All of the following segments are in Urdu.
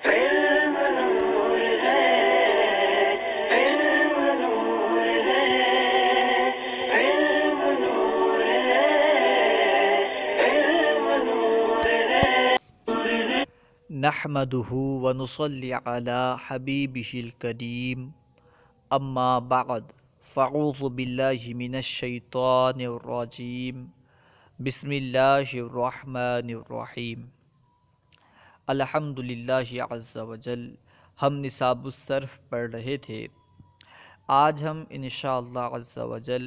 علم نور ہے، علم نور ہے، علم نور ہے، علم نور ہے۔ نحمده ونصلي على حبيبه الكريم اما بعد فاعوذ بالله من الشيطان الرجيم بسم الله الرحمن الرحیم۔ الحمد للہ عز وجل، ہم نصاب الصرف پڑھ رہے تھے۔ آج ہم انشاءاللہ عز وجل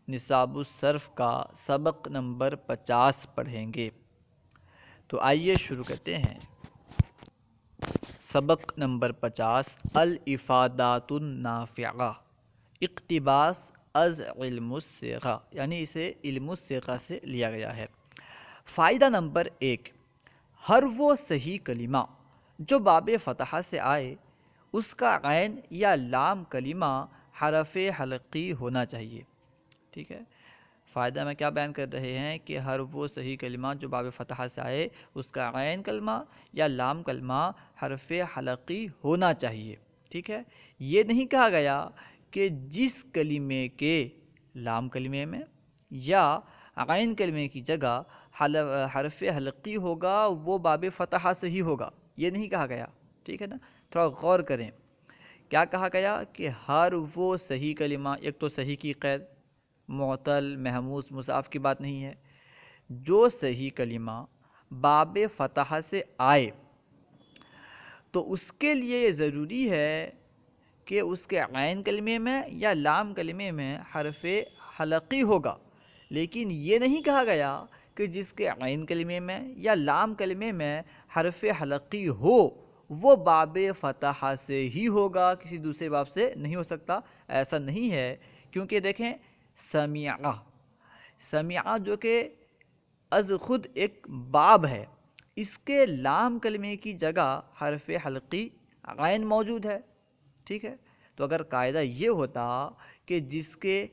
نصاب الصرف کا سبق نمبر 50 پڑھیں گے۔ تو آئیے شروع کرتے ہیں۔ سبق نمبر 50، الافادات النافعہ، اقتباس از علم الصیغہ، یعنی اسے علم الصیغہ سے لیا گیا ہے۔ فائدہ نمبر 1، ہر وہ صحیح کلمہ جو باب فتحہ سے آئے اس کا عین یا لام کلمہ حرف حلقی ہونا چاہیے۔ ٹھیک ہے، فائدہ میں کیا بیان کر رہے ہیں کہ ہر وہ صحیح کلمہ جو باب فتحہ سے آئے اس کا عین کلمہ یا لام کلمہ حرف حلقی ہونا چاہیے۔ ٹھیک ہے، یہ نہیں کہا گیا کہ جس کلمے کے لام کلمے میں یا عین کلمے کی جگہ حرف حلقی ہوگا وہ باب فتحہ سے ہی ہوگا، یہ نہیں کہا گیا۔ ٹھیک ہے نا، تھوڑا غور کریں۔ کیا کہا گیا کہ ہر وہ صحیح کلمہ، ایک تو صحیح کی قید، معتل، محموس، مضاف کی بات نہیں ہے، جو صحیح کلمہ باب فتحہ سے آئے تو اس کے لیے یہ ضروری ہے کہ اس کے عین کلمے میں یا لام کلمے میں حرف حلقی ہوگا، لیکن یہ نہیں کہا گیا کہ جس کے عین کلمے میں یا لام کلمے میں حرف حلقی ہو وہ باب فتحہ سے ہی ہوگا، کسی دوسرے باب سے نہیں ہو سکتا۔ ایسا نہیں ہے، کیونکہ دیکھیں سمیعہ، سمیعہ جو کہ از خود ایک باب ہے، اس کے لام کلمے کی جگہ حرف حلقی عین موجود ہے۔ ٹھیک ہے، تو اگر قاعدہ یہ ہوتا کہ جس کے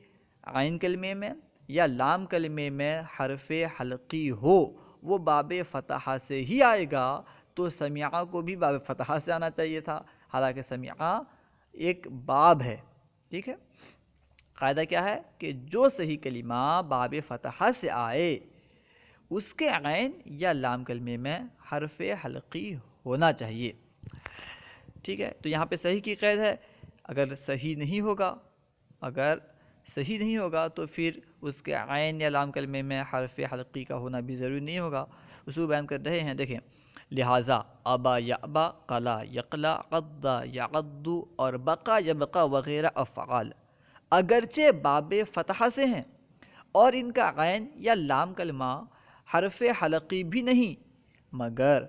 عین کلمے میں یا لام کلمے میں حرف حلقی ہو وہ باب فتحہ سے ہی آئے گا تو سمیعہ کو بھی باب فتحہ سے آنا چاہیے تھا، حالانکہ سمیعہ ایک باب ہے۔ ٹھیک ہے، قاعدہ کیا ہے کہ جو صحیح کلمہ باب فتحہ سے آئے اس کے عین یا لام کلمے میں حرف حلقی ہونا چاہیے۔ ٹھیک ہے، تو یہاں پہ صحیح کی قید ہے، اگر صحیح نہیں ہوگا تو پھر اس کے عین یا لام کلمے میں حرف حلقی کا ہونا بھی ضروری نہیں ہوگا۔ اصول بیان کر رہے ہیں، دیکھیں لہٰذا ابا یابا، قلا یقلا، قدا یعد اور بقا یبقا وغیرہ افعال اگرچہ باب فتحہ سے ہیں اور ان کا عین یا لام کلمہ حرف حلقی بھی نہیں، مگر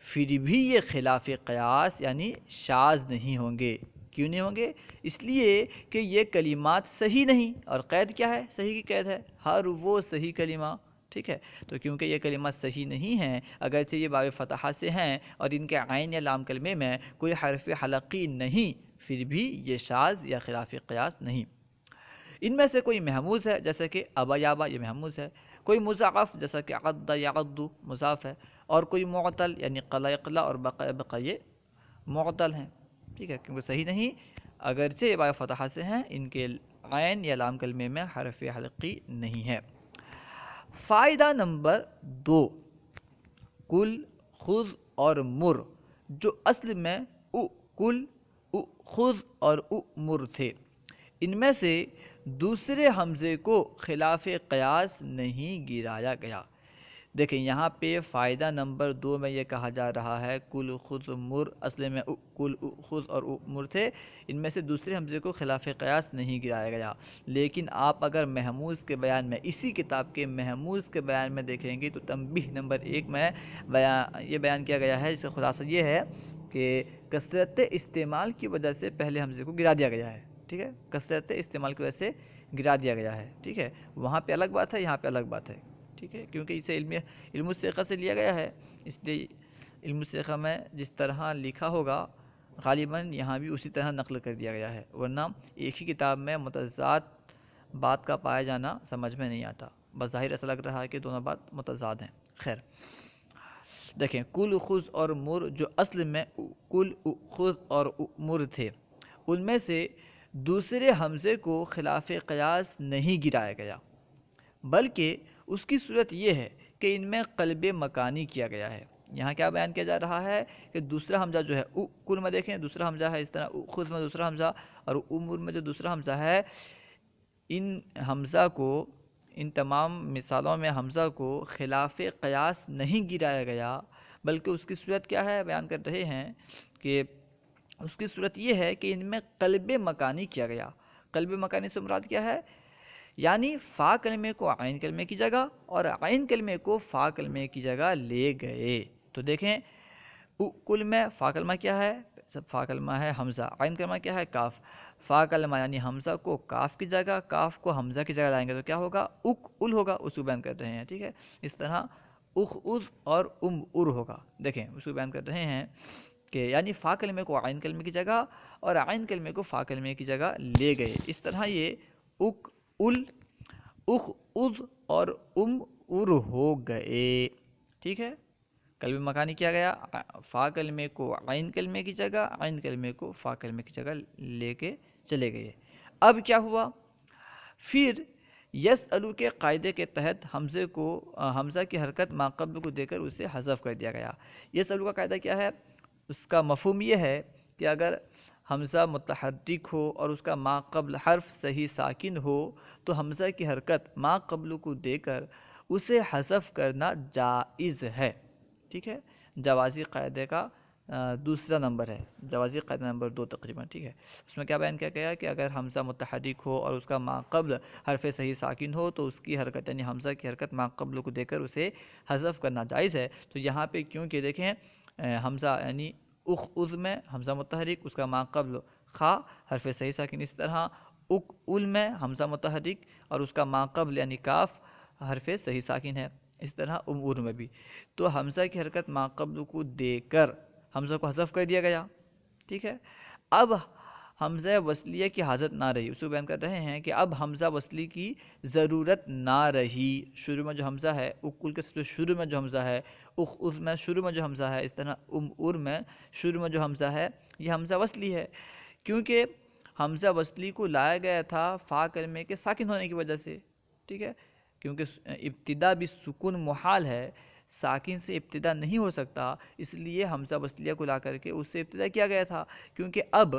پھر بھی یہ خلاف قیاس یعنی شاذ نہیں ہوں گے۔ کیوں نہیں ہوں گے؟ اس لیے کہ یہ کلمات صحیح نہیں، اور قید کیا ہے؟ صحیح کی قید ہے، ہر وہ صحیح کلمہ۔ ٹھیک ہے، تو کیونکہ یہ کلمات صحیح نہیں ہیں اگرچہ یہ باب فتحہ سے ہیں اور ان کے عین یا لام کلمے میں کوئی حرف حلقی نہیں، پھر بھی یہ شاذ یا خلاف قیاس نہیں۔ ان میں سے کوئی محموز ہے جیسے کہ ابا یابا، یہ محموز ہے، کوئی مضاعف جیسا کہ عد یعد مضاف ہے، اور کوئی معتل یعنی قلا یقلا اور بقا یبقا یہ معتل ہیں۔ ٹھیک ہے، کیونکہ صحیح نہیں اگرچہ یہ باب فتحہ سے ہیں، ان کے عین یا لام کلمے میں حرف حلقی نہیں ہے۔ فائدہ نمبر 2، کل، خذ اور مر جو اصل میں کل، خذ اور مر تھے، ان میں سے دوسرے حمزے کو خلاف قیاس نہیں گرایا گیا۔ دیکھیں یہاں پہ فائدہ نمبر 2 میں یہ کہا جا رہا ہے کل خذ مر، اصل میں کل خذ اور مر تھے، ان میں سے دوسرے حمزے کو خلاف قیاس نہیں گرایا گیا۔ لیکن آپ اگر محموز کے بیان میں، اسی کتاب کے محموز کے بیان میں دیکھیں گے تو تنبیہ نمبر 1 میں یہ بیان کیا گیا ہے، جس کا خلاصہ یہ ہے کہ کثرت استعمال کی وجہ سے پہلے حمزے کو گرا دیا گیا ہے۔ ٹھیک ہے، کثرت استعمال کی وجہ سے گرا دیا گیا ہے۔ ٹھیک ہے، وہاں پہ الگ بات ہے، یہاں پہ الگ بات ہے۔ ٹھیک ہے، کیونکہ اسے علم الصیغہ سے لیا گیا ہے، اس لیے علم الصیغہ میں جس طرح لکھا ہوگا غالباً یہاں بھی اسی طرح نقل کر دیا گیا ہے، ورنہ ایک ہی کتاب میں متضاد بات کا پایا جانا سمجھ میں نہیں آتا، بظاہر ایسا لگ رہا ہے کہ دونوں بات متضاد ہیں۔ خیر، دیکھیں کل خذ اور مر جو اصل میں کل خذ اور مر تھے، ان میں سے دوسرے حمزے کو خلاف قیاس نہیں گرایا گیا، بلکہ اس کی صورت یہ ہے کہ ان میں قلب مکانی کیا گیا ہے۔ یہاں کیا بیان کیا جا رہا ہے کہ دوسرا حمزہ جو ہے کل میں دیکھیں دوسرا حمزہ ہے، اس طرح خذ میں دوسرا حمزہ اور امور میں جو دوسرا حمزہ ہے، ان حمزہ کو، ان تمام مثالوں میں حمزہ کو خلاف قیاس نہیں گرایا گیا، بلکہ اس کی صورت کیا ہے بیان کر رہے ہیں کہ اس کی صورت یہ ہے کہ ان میں قلب مکانی کیا گیا۔ قلب مکانی سے مراد کیا ہے؟ یعنی فا کلمے کو عین کلمے کی جگہ اور عین کلمے کو فا کلمے کی جگہ لے گئے۔ تو دیکھیں کل میں فا کلمہ کیا ہے؟ سب فا کلمہ ہے حمزہ، عین کلمہ کیا ہے؟ کاف۔ فا کلمہ یعنی حمزہ کو کاف کی جگہ، کاف کو حمزہ کی جگہ لائیں گے تو کیا ہوگا؟ ال ہوگا، اس کو بیان کر رہے ہیں، ٹھیک ہے؟ اس طرح از اور ار ہوگا، دیکھیں اس کو بیان کر رہے ہیں کہ یعنی فا کلمے کو عین کلمے کی جگہ اور عین کلمے کو فا کلمے کی جگہ لے گئے۔ اس طرح یہ ال از اور ار ہو گئے، ٹھیک ہے؟ قلب مکانی کیا گیا، فا کلمے کو عین کلمے کی جگہ، عین کلمے کو فا کلمے کی جگہ لے کے چلے گئے۔ اب کیا ہوا؟ پھر یسألو کے قاعدے کے تحت حمزہ کی حرکت ما قبل کو دے کر اسے حذف کر دیا گیا۔ یسألو کا قاعدہ کیا ہے؟ اس کا مفہوم یہ ہے کہ اگر حمزہ متحرک ہو اور اس کا ما قبل حرف صحیح ساکن ہو تو حمزہ کی حرکت ما قبل کو دے کر اسے حذف کرنا جائز ہے، ٹھیک ہے؟ جوازی قاعدے کا دوسرا نمبر ہے، جوازی قاعدہ نمبر 2 تقریباً، ٹھیک ہے؟ اس میں کیا بیان کیا گیا کہ اگر حمزہ متحرک ہو اور اس کا ما قبل حرف صحیح ساکن ہو تو اس کی حرکت یعنی حمزہ کی حرکت ما قبل کو دے کر اسے حذف کرنا جائز ہے۔ تو یہاں پہ کیونکہ دیکھیں حمزہ یعنی اخ میں حمزہ متحرک، اس کا ما قبل خا حرف صحیح ساکن، اس طرح ال میں حمزہ متحرک اور اس کا ما قبل یعنی کاف حرف صحیح ساکن ہے، اس طرح ار میں بھی۔ تو حمزہ کی حرکت ما قبل کو دے کر حمزہ کو حذف کر دیا گیا، ٹھیک ہے؟ اب حمزہ وصلیہ کی حاجت نہ رہی، اس کو بیان کر رہے ہیں کہ اب حمزہ وصلی کی ضرورت نہ رہی۔ شروع میں جو حمزہ ہے کل کے شروع میں جو حمزہ ہے، اخ میں شروع میں جو حمزہ ہے، اس طرح ار میں شروع میں جو حمزہ ہے، یہ حمزہ وصلی ہے، کیونکہ حمزہ وصلی کو لایا گیا تھا فا کلمے کے ساکن ہونے کی وجہ سے، ٹھیک ہے؟ کیونکہ ابتدا بھی سکون محال ہے، ساکن سے ابتدا نہیں ہو سکتا، اس لیے حمزہ وصلیہ کو لا کر کے اس سے ابتدا کیا گیا تھا، کیونکہ اب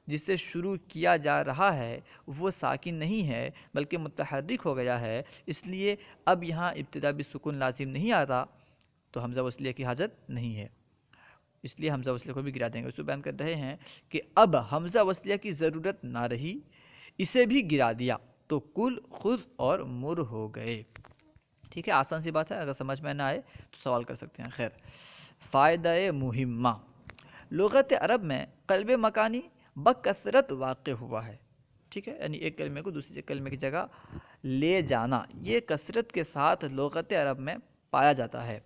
جس سے شروع کیا جا رہا ہے وہ ساکن نہیں ہے بلکہ متحرک ہو گیا ہے، اس لیے اب یہاں ابتدا بھی سکون لازم نہیں آتا، تو حمزہ وصلیہ کی حاجت نہیں ہے، اس لیے حمزہ وصلیہ کو بھی گرا دیں گے۔ اس کو بیان کر رہے ہیں کہ اب حمزہ وصلیہ کی ضرورت نہ رہی، اسے بھی گرا دیا تو کل خذ اور مر ہو گئے، ٹھیک ہے؟ آسان سی بات ہے، اگر سمجھ میں نہ آئے تو سوال کر سکتے ہیں۔ خیر، فائدہ مہمہ، لغت عرب میں قلب مکانی بکثرت واقع ہوا ہے، ٹھیک ہے؟ یعنی ایک کلمے کو دوسرے کلمے کی جگہ لے جانا، یہ کثرت کے ساتھ لغت عرب میں پایا جاتا ہے۔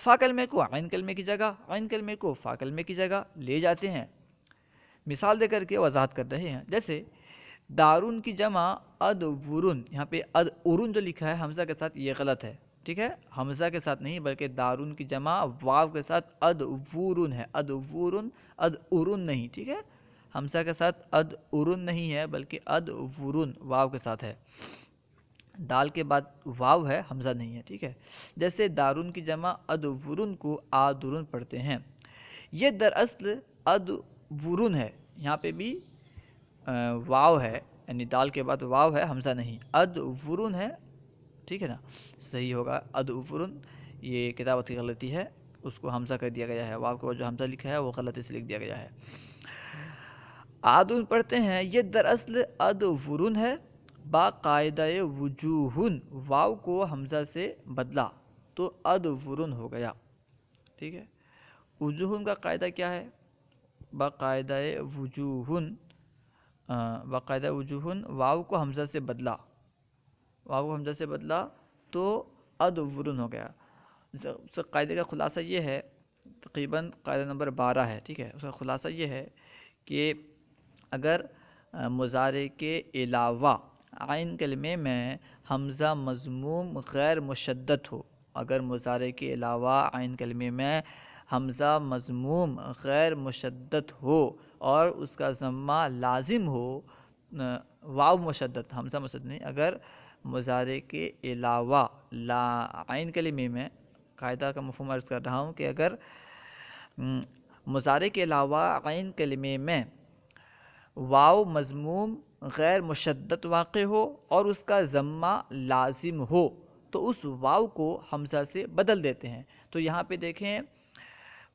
فا کلمے کو عین کلمے کی جگہ، عین کلمے کو فا کلمے کی جگہ لے جاتے ہیں۔ مثال دے کر کے وضاحت کر رہے ہیں، جیسے دارون کی جمع ادورن، یہاں پہ ادورن جو لکھا ہے حمزہ کے ساتھ یہ غلط ہے، ٹھیک ہے؟ حمزہ کے ساتھ نہیں بلکہ دارون کی جمع واو کے ساتھ ادورن ہے، ادورن ادورن نہیں، ٹھیک ہے؟ حمزہ کے ساتھ ادورن نہیں ہے بلکہ ادورن واو کے ساتھ ہے، دال کے بعد واو ہے، حمزہ نہیں ہے، ٹھیک ہے؟ جیسے دارون کی جمع ادورن کو آدورن پڑھتے ہیں، یہ دراصل ادورن ہے، یہاں پہ بھی واو ہے، یعنی دال کے بعد واو ہے، حمزہ نہیں، ادورن ہے، ٹھیک ہے نا؟ صحیح ہوگا ادورن، یہ کتابت کی غلطی ہے، اس کو حمزہ کر دیا گیا ہے، واو کے بعد جو حمزہ لکھا ہے وہ غلطی سے لکھ دیا گیا ہے۔ آدون پڑھتے ہیں، یہ دراصل ادورن ہے، باقاعدہ وجوہن، واو کو حمزہ سے بدلا تو ادورن ہو گیا، ٹھیک ہے؟ وجوہن کا قاعدہ کیا ہے؟ باقاعدہ وجوہن، باقاعدہ وجوہن، واو کو حمزہ سے بدلا، واو کو حمزہ سے بدلا تو ادورن ہو گیا۔ اس قاعدے کا خلاصہ یہ ہے، تقریباً قاعدہ نمبر 12 ہے، ٹھیک ہے؟ اس کا خلاصہ یہ ہے کہ اگر مضارع کے علاوہ عین کلمے میں حمزہ مضموم غیر مشدد ہو، اگر مضارع کے علاوہ عین کلمے میں حمزہ مضموم غیر مشدد ہو اور اس کا ضمہ لازم ہو، واو مشدد، حمزہ مشدد نہیں، اگر مضارع کے علاوہ عین کلمے میں، قاعدہ کا مفہوم عرض کر رہا ہوں کہ اگر مضارع کے علاوہ عین کلمے میں واو مضموم غیر مشدد واقع ہو اور اس کا ضمہ لازم ہو تو اس واو کو حمزہ سے بدل دیتے ہیں۔ تو یہاں پہ دیکھیں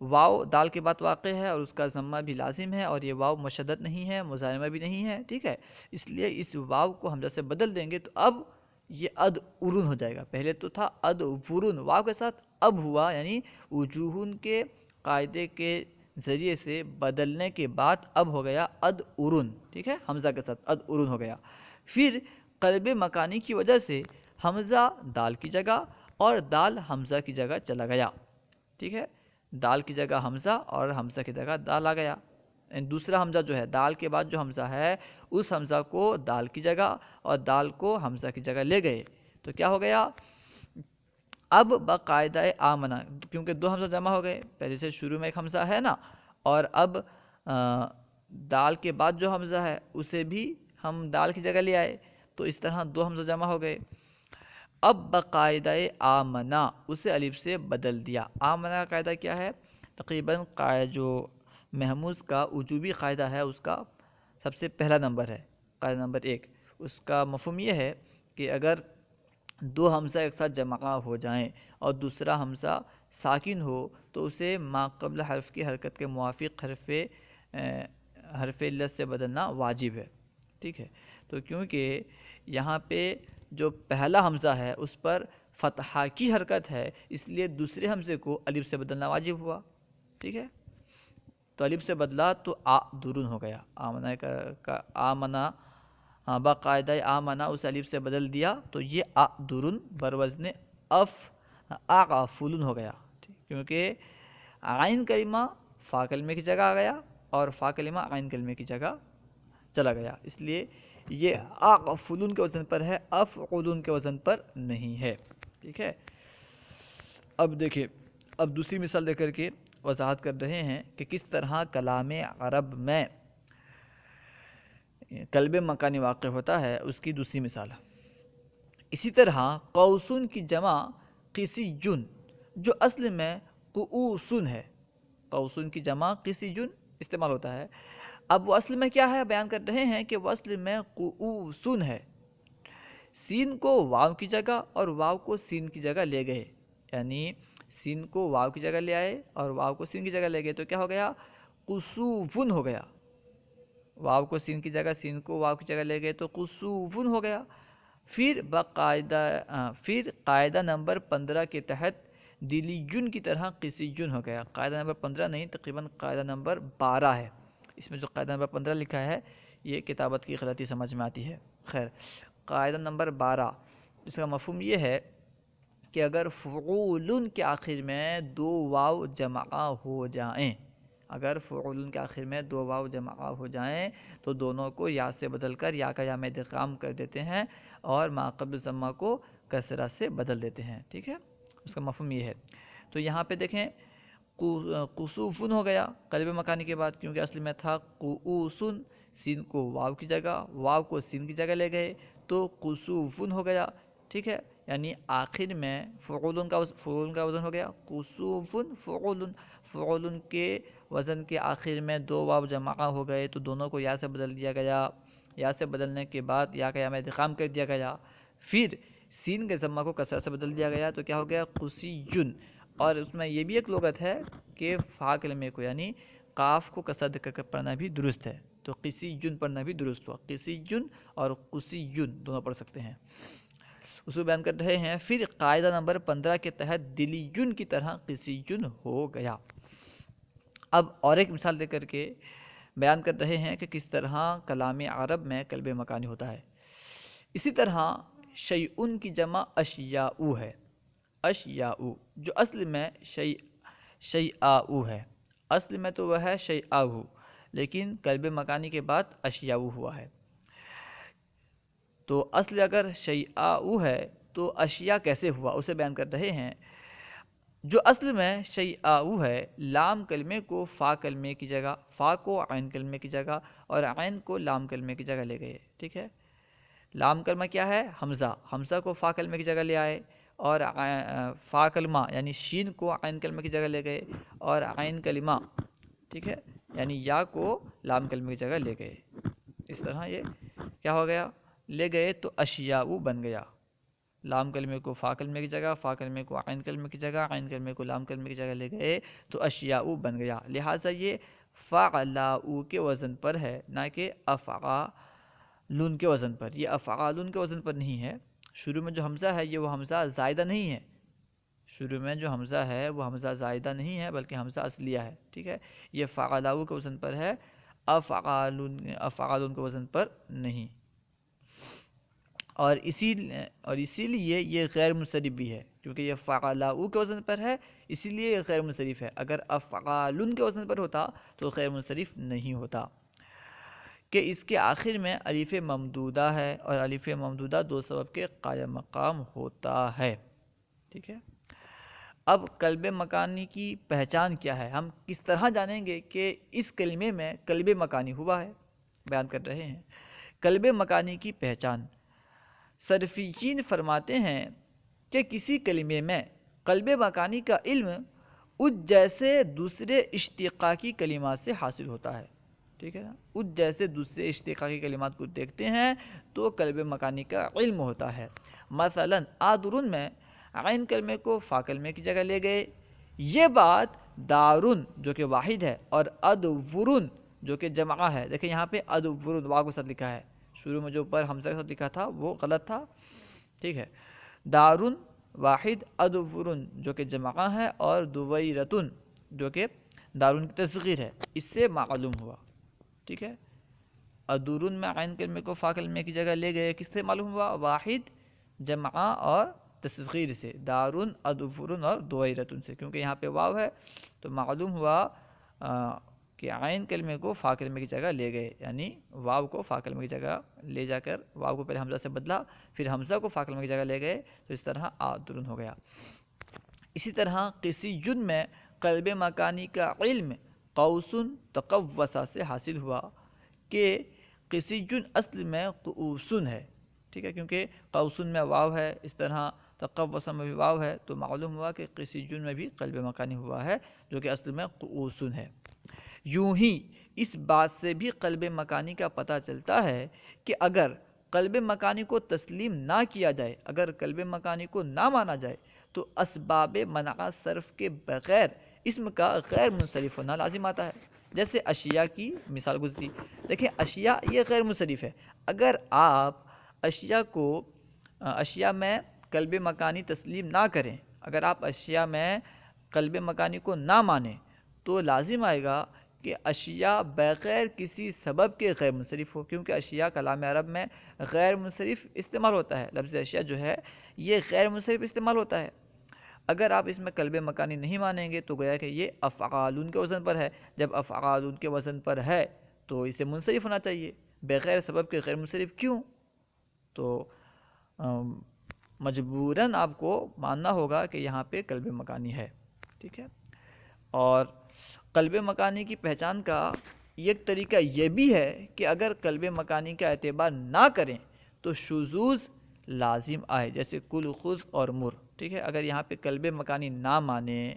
واو دال کے بعد واقع ہے اور اس کا ضمہ بھی لازم ہے، اور یہ واو مشدد نہیں ہے، مزاحمہ بھی نہیں ہے، ٹھیک ہے، اس لیے اس واو کو حمزہ سے بدل دیں گے تو اب یہ اد ارون ہو جائے گا۔ پہلے تو تھا اد ورون، واو کے ساتھ اب ہوا، یعنی وجوہن کے قاعدے کے ذریعے سے بدلنے کے بعد اب ہو گیا اد ارون، ٹھیک ہے، حمزہ کے ساتھ اد ارون ہو گیا۔ پھر قلب مکانی کی وجہ سے حمزہ دال کی جگہ اور دال حمزہ کی جگہ چلا گیا، ٹھیک ہے، دال کی جگہ حمزہ اور حمزہ کی جگہ دال آ گیا، دوسرا حمزہ جو ہے دال کے بعد جو حمزہ ہے اس حمزہ کو دال کی جگہ اور دال کو حمزہ کی جگہ لے گئے، تو کیا ہو گیا، اب باقاعدہ آمنا، کیونکہ دو حمزہ جمع ہو گئے، پہلے سے شروع میں ایک حمزہ ہے نا، اور اب دال کے بعد جو حمزہ ہے اسے بھی ہم دال کی جگہ لے آئے، تو اس طرح دو حمزہ جمع ہو گئے۔ اب باقاعدہ آمنا اسے الف سے بدل دیا۔ آمنا کا قاعدہ کیا ہے؟ تقریباً جو محموز کا وجوبی قاعدہ ہے اس کا سب سے پہلا نمبر ہے، قاعدہ نمبر 1۔ اس کا مفہوم یہ ہے کہ اگر دو حمزہ ایک ساتھ جمع ہو جائیں اور دوسرا حمزہ ساکن ہو تو اسے ما قبل حرف کی حرکت کے موافق حرف علت سے بدلنا واجب ہے، ٹھیک ہے، تو کیونکہ یہاں پہ جو پہلا حمزہ ہے اس پر فتحہ کی حرکت ہے، اس لیے دوسرے حمزے کو الف سے بدلنا واجب ہوا، ٹھیک ہے، تو الف سے بدلا تو آ درون ہو گیا، آمنا کا آمنا، باقاعدہ آمنا اس الف سے بدل دیا تو یہ آ درون بروزن اف آ فولن ہو گیا، کیونکہ عین کلمہ فا کلمے کی جگہ آ گیا اور فا کلمہ عین کلمے کی جگہ چلا گیا، اس لیے یہ فلون کے وزن پر ہے، افعلون کے وزن پر نہیں ہے، ٹھیک ہے۔ اب دیکھیں، اب دوسری مثال دے کر کے وضاحت کر رہے ہیں کہ کس طرح کلام عرب میں قلب مکانی واقع ہوتا ہے، اس کی دوسری مثال۔ اسی طرح قوسن کی جمع قسیجن جو اصل میں قؤسن ہے، قوسن کی جمع قسیجن استعمال ہوتا ہے، اب وہ اصل میں کیا ہے بیان کر رہے ہیں کہ وہ اصل میں قؤسن ہے، سین کو واو کی جگہ اور واو کو سین کی جگہ لے گئے، یعنی سین کو واو کی جگہ لے آئے اور واو کو سین کی جگہ لے گئے تو کیا ہو گیا، قصوفن ہو گیا، واو کو سین کی جگہ سین کو واو کی جگہ لے گئے تو قصوفن ہو گیا۔ پھر قاعدہ نمبر 15 کے تحت دلیجن کی طرح قسیجن ہو گیا، قاعدہ نمبر 15 نہیں، تقریباً قاعدہ نمبر 12 ہے، اس میں جو قاعدہ نمبر 15 لکھا ہے یہ کتابت کی غلطی سمجھ میں آتی ہے، خیر، قاعدہ نمبر 12 اس کا مفہوم یہ ہے کہ اگر فعولن کے آخر میں دو واو جمع ہو جائیں، اگر فعولن کے آخر میں دو واو جمع ہو جائیں تو دونوں کو یا سے بدل کر یا کا یا میں ادغام کر دیتے ہیں اور ما قبل ضمہ کو کسرہ سے بدل دیتے ہیں، ٹھیک ہے، اس کا مفہوم یہ ہے۔ تو یہاں پہ دیکھیں قصوفن ہو گیا قلب مکانی کے بعد، کیونکہ اصل میں تھا قؤسن، سین کو واو کی جگہ، واو کو سین کی جگہ لے گئے تو قصوفن ہو گیا، ٹھیک ہے، یعنی آخر میں فعولن کا وزن ہو گیا قصوفن فعولن، فعولن کے وزن کے آخر میں دو واو جمع ہو گئے تو دونوں کو یا سے بدل دیا گیا، یا سے بدلنے کے بعد یا کا یا میں ادغام کر دیا گیا، پھر سین کے ضمہ کو کسرہ سے بدل دیا گیا تو کیا ہو گیا قصیجن، اور اس میں یہ بھی ایک لغت ہے کہ فا کلمے کو یعنی قاف کو کسرہ دے کر پڑھنا بھی درست ہے، تو قسیجن پڑھنا بھی درست ہوا، قسیجن اور قصیجن دونوں پڑھ سکتے ہیں، اس کو بیان کر رہے ہیں۔ پھر قاعدہ نمبر 15 کے تحت دلیجن کی طرح قسیجن ہو گیا۔ اب اور ایک مثال دے کر کے بیان کر رہے ہیں کہ کس طرح کلام عرب میں قلب مکانی ہوتا ہے۔ اسی طرح شیئن کی جمع اشیاء ہے، اشیاء جو اصل میں شیئاء ہے، اصل میں تو وہ ہے شیئاء، لیکن قلب مکانی کے بعد اشیاء ہوا ہے، تو اصل اگر شیئاء ہے تو اشیاء کیسے ہوا اسے بیان کر رہے ہیں۔ جو اصل میں شیء ہے، لام کلمے کو فا کلمے کی جگہ، فا کو عین کلمے کی جگہ اور عین کو لام کلمے کی جگہ لے گئے، ٹھیک ہے۔ لام کلمہ کیا ہے؟ حمزہ، حمزہ کو فا کلمے کی جگہ لے آئے، اور فا کلمہ یعنی شین کو عین کلمے کی جگہ لے گئے، اور عین کلمہ، ٹھیک ہے، یعنی یا کو لام کلمے کی جگہ لے گئے۔ اس طرح یہ کیا ہو گیا؟ لے گئے تو اشیاء بن گیا۔ لام کلمے کو فا کلمے کی جگہ، فا کلمے کو عین کلمے کی جگہ، عین کلمے کو لام کلمے کی جگہ لے گئے تو اشیاء بن گیا۔ لہٰذا یہ فعلاء کے وزن پر ہے، نہ کہ افعالن کے وزن پر۔ یہ افعالن کے وزن پر نہیں ہے۔ شروع میں جو حمزہ ہے یہ وہ حمزہ زائدہ نہیں ہے، شروع میں جو حمزہ ہے وہ حمزہ زائدہ نہیں ہے بلکہ حمزہ اصلیہ ہے، ٹھیک ہے۔ یہ فعلاء کے وزن پر ہے، افعالن کے وزن پر نہیں۔ اور اسی لیے یہ غیر منصرف بھی ہے، کیونکہ یہ فعلاء کے وزن پر ہے، اسی لیے یہ غیر منصرف ہے۔ اگر افعالن کے وزن پر ہوتا تو غیر منصرف نہیں ہوتا، کہ اس کے آخر میں الف ممدودہ ہے، اور الف ممدودہ دو سبب کے قائم مقام ہوتا ہے، ٹھیک ہے۔ اب قلب مکانی کی پہچان کیا ہے؟ ہم کس طرح جانیں گے کہ اس کلمے میں قلب مکانی ہوا ہے؟ بیان کر رہے ہیں۔ قلب مکانی کی پہچان، صرفیین فرماتے ہیں کہ کسی کلمے میں قلب مکانی کا علم اس جیسے دوسرے اشتقاقی کلمات سے حاصل ہوتا ہے، ٹھیک ہے نا۔ اس جیسے دوسرے اشتقاقی کلمات کو دیکھتے ہیں تو قلب مکانی کا علم ہوتا ہے۔ مثلا آدرن میں عین کلمے کو فا کلمے کی جگہ لے گئے، یہ بات دارن جو کہ واحد ہے اور ادورن جو کہ جمع ہے، دیکھیں یہاں پہ ادورن واو کے ساتھ لکھا ہے، شروع میں جو اوپر حمزہ کے ساتھ لکھا تھا وہ غلط تھا، ٹھیک ہے۔ دارن واحد، ادورن جو کہ جمع ہے، اور دویرتن جو کہ دارن کی تصغیر ہے، اس سے معلوم ہوا، ٹھیک ہے۔ ادورن میں عین کلمے کو فا کلمے کی جگہ لے گئے، کس سے معلوم ہوا؟ واحد، جمع اور تصغیر سے، دارن، ادورن اور دویرتن سے، کیونکہ یہاں پہ واو ہے تو معلوم ہوا کہ عین کلمے کو فا کلمے کی جگہ لے گئے، یعنی واو کو فا کلمے کی جگہ لے جا کر واو کو پہلے حمزہ سے بدلا، پھر حمزہ کو فا کلمے کی جگہ لے گئے تو اس طرح آدرن ہو گیا۔ اسی طرح قصیٌ میں قلب مکانی کا علم قوس تقوس سے حاصل ہوا، کہ قصیٌ اصل میں قوسن ہے، ٹھیک ہے، کیونکہ قوسن میں واو ہے، اس طرح تقوس میں بھی واو ہے، تو معلوم ہوا کہ قصیٌ میں بھی قلب مکانی ہوا ہے جو کہ اصل میں قوسن ہے۔ یوں ہی اس بات سے بھی قلب مکانی کا پتہ چلتا ہے کہ اگر قلب مکانی کو تسلیم نہ کیا جائے، اگر قلب مکانی کو نہ مانا جائے تو اسباب منع صرف کے بغیر اسم کا غیر منصرف ہونا لازم آتا ہے۔ جیسے اشیاء کی مثال گزری، دیکھیں اشیاء یہ غیر منصرف ہے، اگر آپ اشیاء میں قلب مکانی تسلیم نہ کریں، اگر آپ اشیاء میں قلب مکانی کو نہ مانیں تو لازم آئے گا کہ اشیاء بغیر کسی سبب کے غیر منصرف ہو، کیونکہ اشیاء کلام عرب میں غیر منصرف استعمال ہوتا ہے، لفظ اشیاء جو ہے یہ غیر منصرف استعمال ہوتا ہے۔ اگر آپ اس میں قلب مکانی نہیں مانیں گے تو گویا کہ یہ افعالن کے وزن پر ہے، جب افعالن کے وزن پر ہے تو اسے منصرف ہونا چاہیے، بغیر سبب کے غیر منصرف کیوں؟ تو مجبوراً آپ کو ماننا ہوگا کہ یہاں پہ قلب مکانی ہے، ٹھیک ہے۔ اور قلب مکانی کی پہچان کا ایک طریقہ یہ بھی ہے کہ اگر قلب مکانی کا اعتبار نہ کریں تو شذوذ لازم آئے، جیسے کل، خذ اور مر، ٹھیک ہے۔ اگر یہاں پہ قلب مکانی نہ مانیں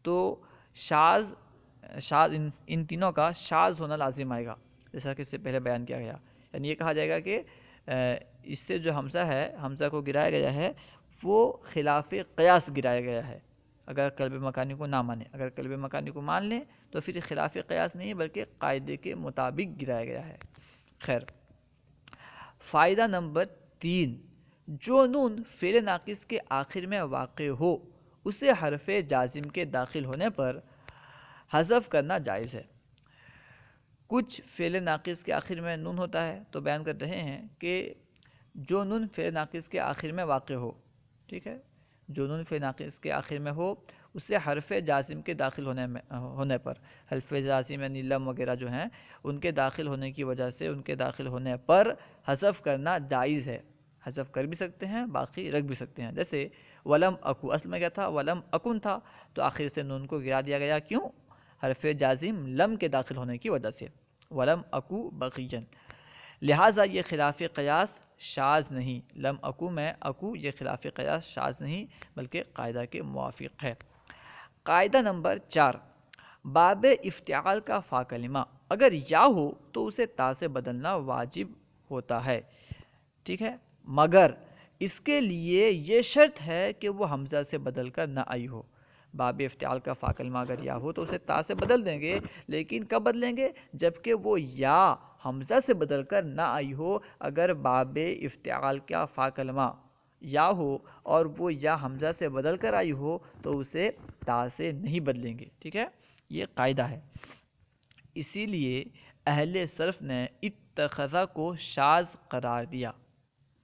تو شاذ ان تینوں کا شاذ ہونا لازم آئے گا، جیسا کہ اس سے پہلے بیان کیا گیا، یعنی یہ کہا جائے گا کہ اس سے جو حمزہ ہے، حمزہ کو گرایا گیا ہے وہ خلاف قیاس گرایا گیا ہے، اگر قلب مکانی کو نہ مانے۔ اگر قلب مکانی کو مان لیں تو پھر خلاف قیاس نہیں بلکہ قاعدے کے مطابق گرایا گیا ہے۔ خیر، فائدہ نمبر 3، جو نون فعل ناقص کے آخر میں واقع ہو اسے حرف جازم کے داخل ہونے پر حذف کرنا جائز ہے۔ کچھ فعل ناقص کے آخر میں نون ہوتا ہے تو بیان کر رہے ہیں کہ جو نون فعل ناقص کے آخر میں واقع ہو، ٹھیک ہے، جو نون فعل ناقص کے آخر میں ہو اسے حرف جازم کے داخل ہونے پر، حرف جازم یعنی لم وغیرہ جو ہیں ان کے داخل ہونے کی وجہ سے، ان کے داخل ہونے پر حذف کرنا جائز ہے، حذف کر بھی سکتے ہیں، باقی رکھ بھی سکتے ہیں. جیسے ولم اکو، اصل میں کیا تھا؟ ولم اکن تھا، تو آخر سے نون کو گرا دیا گیا. کیوں؟ حرف جازم لم کے داخل ہونے کی وجہ سے. ولم اکو بغین، لہٰذا یہ خلاف قیاس شاذ نہیں. لم اکو میں اکو، یہ خلاف قیاس شاذ نہیں بلکہ قاعدہ کے موافق ہے. قاعدہ نمبر 4، باب افتعال کا فا کلمہ اگر یا ہو تو اسے تا سے بدلنا واجب ہوتا ہے. ٹھیک ہے، مگر اس کے لیے یہ شرط ہے کہ وہ حمزہ سے بدل کر نہ آئی ہو. باب افتعال کا فا کلمہ اگر یا ہو تو اسے تا سے بدل دیں گے، لیکن کب بدلیں گے؟ جبکہ وہ یا حمزہ سے بدل کر نہ آئی ہو. اگر باب افتعال کا فا کلمہ یا ہو اور وہ یا حمزہ سے بدل کر آئی ہو تو اسے تا سے نہیں بدلیں گے. ٹھیک ہے، یہ قاعدہ ہے. اسی لیے اہل صرف نے اتخذہ کو شاذ قرار دیا.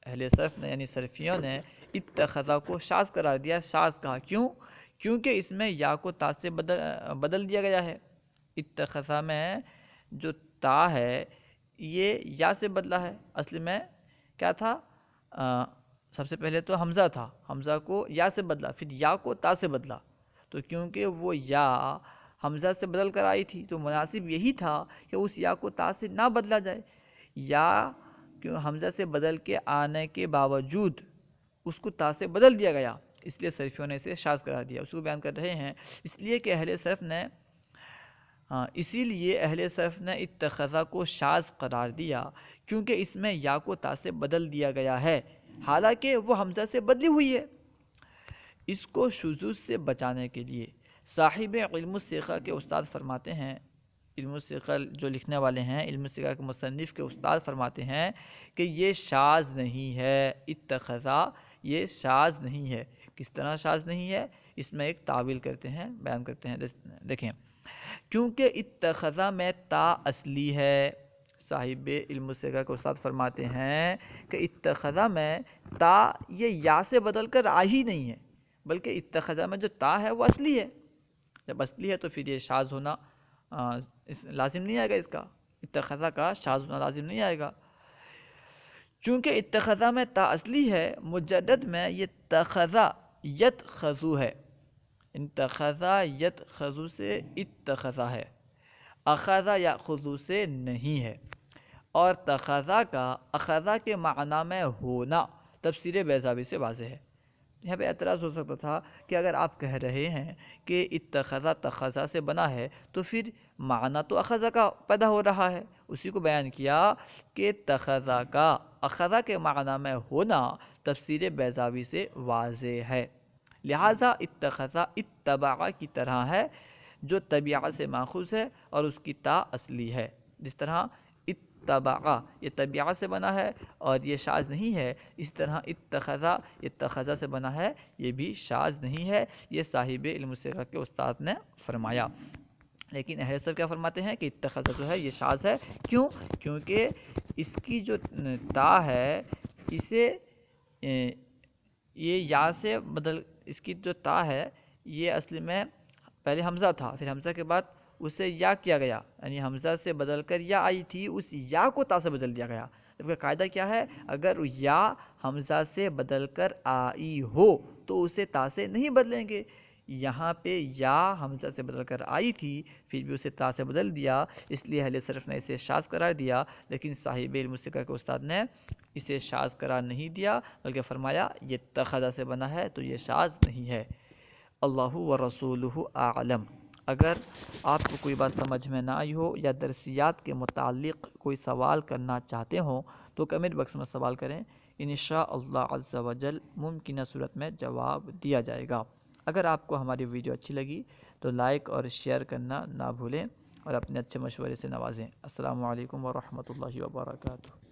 اہل صرف نے یعنی صرفیوں نے اتخذہ کو شاذ قرار دیا. شاذ کہا کیوں؟ کیونکہ اس میں یا کو تا سے بدل دیا گیا ہے. اتخذہ میں جو تا ہے یہ یا سے بدلا ہے. اصل میں کیا تھا؟ سب سے پہلے تو حمزہ تھا، حمزہ کو یا سے بدلا، پھر یا کو تا سے بدلا. تو کیونکہ وہ یا حمزہ سے بدل کر آئی تھی تو مناسب یہی تھا کہ اس یا کو تا سے نہ بدلا جائے. یا کیوں حمزہ سے بدل کے آنے کے باوجود اس کو تا سے بدل دیا گیا، اس لیے صرفیوں نے اسے شاذ قرار دیا. اس کو بیان کر رہے ہیں اس لیے کہ اسی لیے اہل صرف نے اتخذہ کو شاذ قرار دیا کیونکہ اس میں یا کو تا سے بدل دیا گیا ہے حالانکہ وہ حمزہ سے بدلی ہوئی ہے. اس کو شذوذ سے بچانے کے لیے صاحب علم الصیغہ کے استاد فرماتے ہیں، علم الصیغہ جو لکھنے والے ہیں، علم الصیغہ کے مصنف کے استاد فرماتے ہیں کہ یہ شاذ نہیں ہے. اتخذہ یہ شاذ نہیں ہے. کس طرح شاذ نہیں ہے؟ اس میں ایک تعویل کرتے ہیں، بیان کرتے ہیں. دیکھیں، کیونکہ اتخذہ میں تا اصلی ہے. صاحب علم الصیغہ کے استاد فرماتے ہیں کہ اتخذہ میں تا یہ یا سے بدل کر آ ہی نہیں ہے، بلکہ اتخذہ میں جو تا ہے وہ اصلی ہے. جب اصلی ہے تو پھر یہ شاذ ہونا لازم نہیں آئے گا. اس کا اتخذہ کا شاذ ہونا لازم نہیں آئے گا. چونکہ اتخذہ میں تا اصلی ہے، مجدد میں یہ تخذہ یتخذو ہے. اتخذہ یتخذو سے اتخذہ ہے، اخذہ یاخذو سے نہیں ہے. اور تخذہ کا اخذہ کے معنی میں ہونا تفسیر بیضاوی سے واضح ہے. یہاں پہ اعتراض ہو سکتا تھا کہ اگر آپ کہہ رہے ہیں کہ اتخذہ تخذہ سے بنا ہے تو پھر معنی تو اخذہ کا پیدا ہو رہا ہے. اسی کو بیان کیا کہ تخذہ کا اخذہ کے معنی میں ہونا تفسیر بیضاوی سے واضح ہے. لہٰذا اتخذہ اتبع کی طرح ہے جو طبیعہ سے ماخوذ ہے اور اس کی تا اصلی ہے. جس طرح اتبع یہ طبیعہ سے بنا ہے اور یہ شاذ نہیں ہے، اس طرح اتخذہ یہ تخذہ سے بنا ہے، یہ بھی شاذ نہیں ہے. یہ صاحب علم الصیغہ کے استاد نے فرمایا. لیکن اہل صرف کیا فرماتے ہیں کہ اتخذہ جو ہے یہ شاذ ہے. کیوں؟ کیونکہ اس کی جو تا ہے اسے یہ یا سے بدل، اس کی جو تا ہے یہ اصل میں پہلے حمزہ تھا، پھر حمزہ کے بعد اسے یا کیا گیا، یعنی حمزہ سے بدل کر یا آئی تھی، اس یا کو تا سے بدل دیا گیا. جبکہ قاعدہ کیا ہے؟ اگر یا حمزہ سے بدل کر آئی ہو تو اسے تا سے نہیں بدلیں گے. یہاں پہ یا حمزہ سے بدل کر آئی تھی پھر بھی اسے تا سے بدل دیا، اس لیے اہل صرف نے اسے شاذ قرار دیا. لیکن صاحب علم الصیغہ کے استاد نے اسے شاذ قرار نہیں دیا بلکہ فرمایا یہ تخذہ سے بنا ہے تو یہ شاذ نہیں ہے. اللہ ورسولہ اعلم. اگر آپ کو کوئی بات سمجھ میں نہ آئی ہو یا درسیات کے متعلق کوئی سوال کرنا چاہتے ہوں تو کمنٹ باکس میں سوال کریں، انشاءاللہ عز و جل ممکنہ صورت میں جواب دیا جائے گا. اگر آپ کو ہماری ویڈیو اچھی لگی تو لائک اور شیئر کرنا نہ بھولیں اور اپنے اچھے مشورے سے نوازیں. السلام علیکم ورحمۃ اللہ وبرکاتہ.